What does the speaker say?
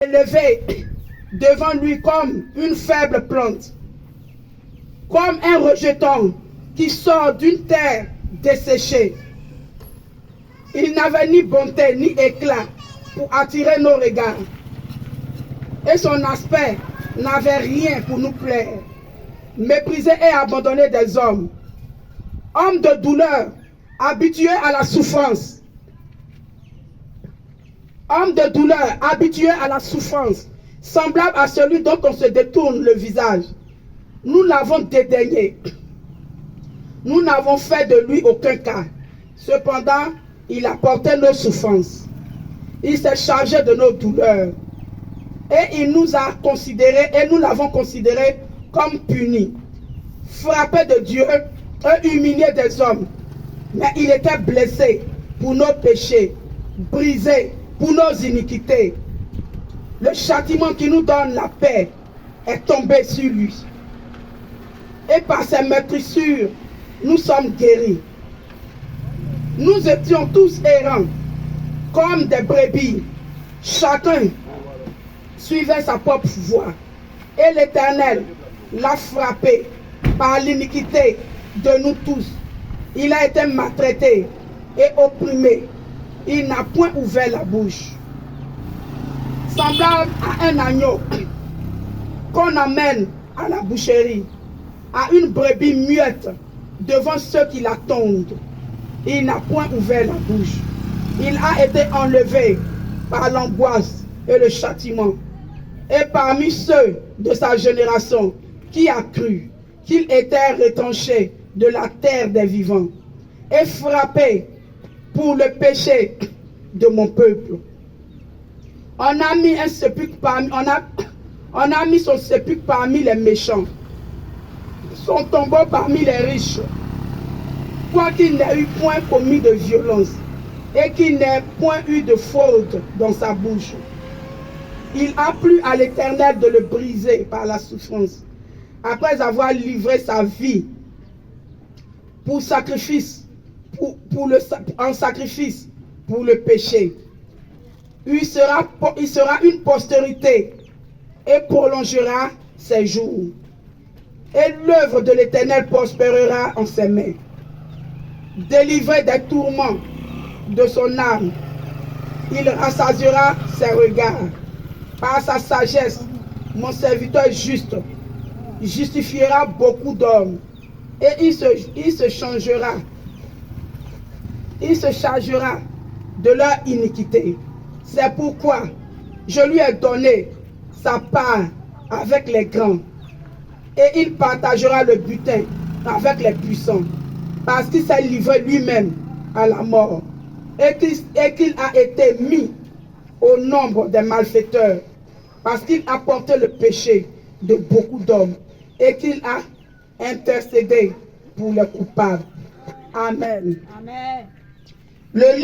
élevé devant lui comme une faible plante, comme un rejeton qui sort d'une terre desséchée. Il n'avait ni bonté ni éclat pour attirer nos regards, et son aspect n'avait rien pour nous plaire. Méprisé et abandonné des hommes, homme de douleur, habitué à la souffrance, homme de douleur, habitué à la souffrance, semblable à celui dont on se détourne le visage. Nous l'avons dédaigné. Nous n'avons fait de lui aucun cas. Cependant, il a porté nos souffrances. Il s'est chargé de nos douleurs. Et il nous a considérés, et nous l'avons considéré comme puni, frappé de Dieu et humilié des hommes. Mais il était blessé pour nos péchés, brisé pour nos iniquités. Le châtiment qui nous donne la paix est tombé sur lui. Et par ses meurtrissures, nous sommes guéris. Nous étions tous errants, comme des brebis. Chacun suivait sa propre voie. Et l'Éternel l'a frappé par l'iniquité de nous tous. Il a été maltraité et opprimé. Il n'a point ouvert la bouche. Semblable à un agneau qu'on amène à la boucherie, à une brebis muette devant ceux qui l'attendent. Il n'a point ouvert la bouche. Il a été enlevé par l'angoisse et le châtiment. Et parmi ceux de sa génération, qui a cru qu'il était retranché de la terre des vivants et frappé pour le péché de mon peuple. On a mis un sépulcre parmi, on a mis son sépulcre parmi les méchants, son tombeau parmi les riches, quoiqu'il n'ait eu point commis de violence et qu'il n'ait point eu de faute dans sa bouche. Il a plu à l'Éternel de le briser par la souffrance, après avoir livré sa vie pour sacrifice, en sacrifice pour le péché. Il sera une postérité et prolongera ses jours. Et l'œuvre de l'Éternel prospérera en ses mains. Délivré des tourments de son âme, il rassasiera ses regards. Par sa sagesse, mon serviteur juste justifiera beaucoup d'hommes et il se chargera de leur iniquité. C'est pourquoi je lui ai donné sa part avec les grands et il partagera le butin avec les puissants, parce qu'il s'est livré lui-même à la mort et qu'il a été mis au nombre des malfaiteurs, parce qu'il a porté le péché de beaucoup d'hommes et qu'il a intercédé pour les coupables. Amen. Amen. Le